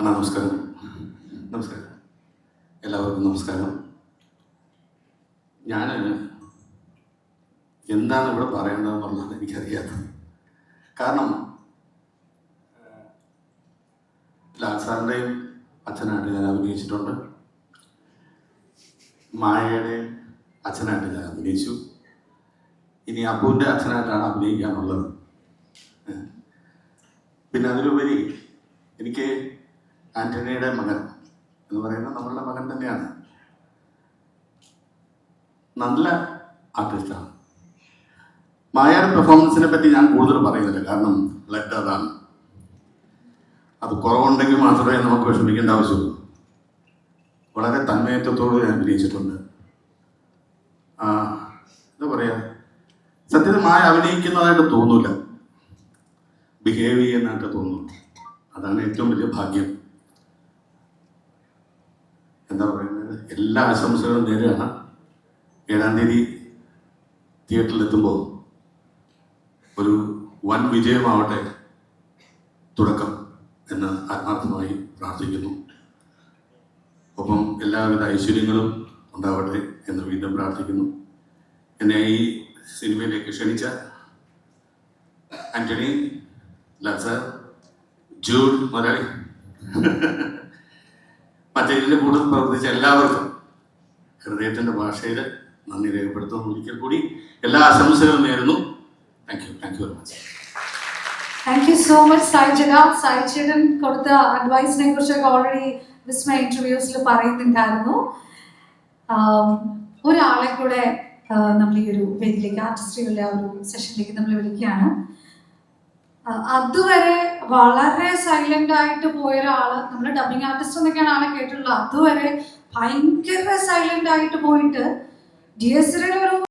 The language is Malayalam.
അണ്ണാ നമസ്കാരം. നമസ്കാരം എല്ലാവർക്കും നമസ്കാരം. ഞാൻ എന്താണ് ഇവിടെ പറയേണ്ടതെന്നുള്ളത് എനിക്കറിയാത്തത്. കാരണം ലാൽ സാറിൻ്റെയും അച്ഛനായിട്ട് ഞാൻ അഭിനയിച്ചിട്ടുണ്ട്, മായയുടെയും അച്ഛനായിട്ട് ഞാൻ അഭിനയിച്ചു. ഇനി അപ്പുവിൻ്റെ അച്ഛനായിട്ടാണ് അഭിനയിക്കാനുള്ളത്. പിന്നെ അതിലുപരി എനിക്ക് ആൻ്റണിയുടെ മകൻ എന്ന് പറയുന്നത് നമ്മളുടെ മകൻ തന്നെയാണ്. നല്ല ആർട്ടിസ്റ്റാണ്. മായയുടെ പെർഫോമൻസിനെ പറ്റി ഞാൻ കൂടുതൽ പറയുന്നില്ല, കാരണം ബ്ലഡ് അതാണ്. അത് കുറവുണ്ടെങ്കിൽ മാത്രമേ നമുക്ക് വിഷമിക്കേണ്ട ആവശ്യമുള്ളൂ. വളരെ തന്മയത്വത്തോട് ഞാൻ അഭിനയിച്ചിട്ടുണ്ട്. എന്താ പറയുക, സത്യത്തിൽ മായ അഭിനയിക്കുന്നതായിട്ട് തോന്നില്ല, ബിഹേവ് ചെയ്യുന്നതായിട്ട് തോന്നുന്നു. അതാണ് ഏറ്റവും വലിയ ഭാഗ്യം. എന്താ പറയുന്നത്, എല്ലാ ആശംസകളും നേരെയാണ്. 7-ാം തീയതി തിയേറ്ററിലെത്തുമ്പോൾ ഒരു വൻ വിജയമാവട്ടെ തുടക്കം എന്ന് ആത്മാർത്ഥമായി പ്രാർത്ഥിക്കുന്നു. ഒപ്പം എല്ലാവിധ ഐശ്വര്യങ്ങളും ഉണ്ടാവട്ടെ എന്ന് വീണ്ടും പ്രാർത്ഥിക്കുന്നു. എന്നെ ഈ സിനിമയിലേക്ക് ക്ഷണിച്ച ആൻ്റണി, ലാൽ സാർ, ജൂഡ് മലയാളി, മറ്റേതിൻ്റെ കൂടുതൽ പ്രവർത്തിച്ച എല്ലാവർക്കും ഹൃദയത്തിൻ്റെ ഭാഷയിൽ നന്ദി രേഖപ്പെടുത്തുന്നു. ഒരിക്കൽ കൂടി എല്ലാ ആശംസകളും നേരുന്നു. Thank you very much. Thank you so much Sai ചേട്ടൻ കൊടുത്ത അഡ്വൈസിനെ കുറിച്ചൊക്കെ ഓൾറെഡി വിസ്മയ ഇന്റർവ്യൂസിൽ പറയുന്നുണ്ടായിരുന്നു. ഒരാളെ കൂടെ നമ്മൾ ഈ ഒരു വേദിയിലേക്ക്, ആർട്ടിസ്റ്റുകളുടെ ഒരു സെഷനിലേക്ക് നമ്മൾ വിളിക്കുകയാണ്. അതുവരെ വളരെ സൈലന്റ് ആയിട്ട് പോയ ഒരാള്, നമ്മൾ ഡബിങ് ആർട്ടിസ്റ്റ് എന്നൊക്കെയാണ് ആളെ കേട്ടിട്ടുള്ളത്, അതുവരെ ഭയങ്കര സൈലന്റ് ആയിട്ട് പോയിട്ട് DSR ഒരു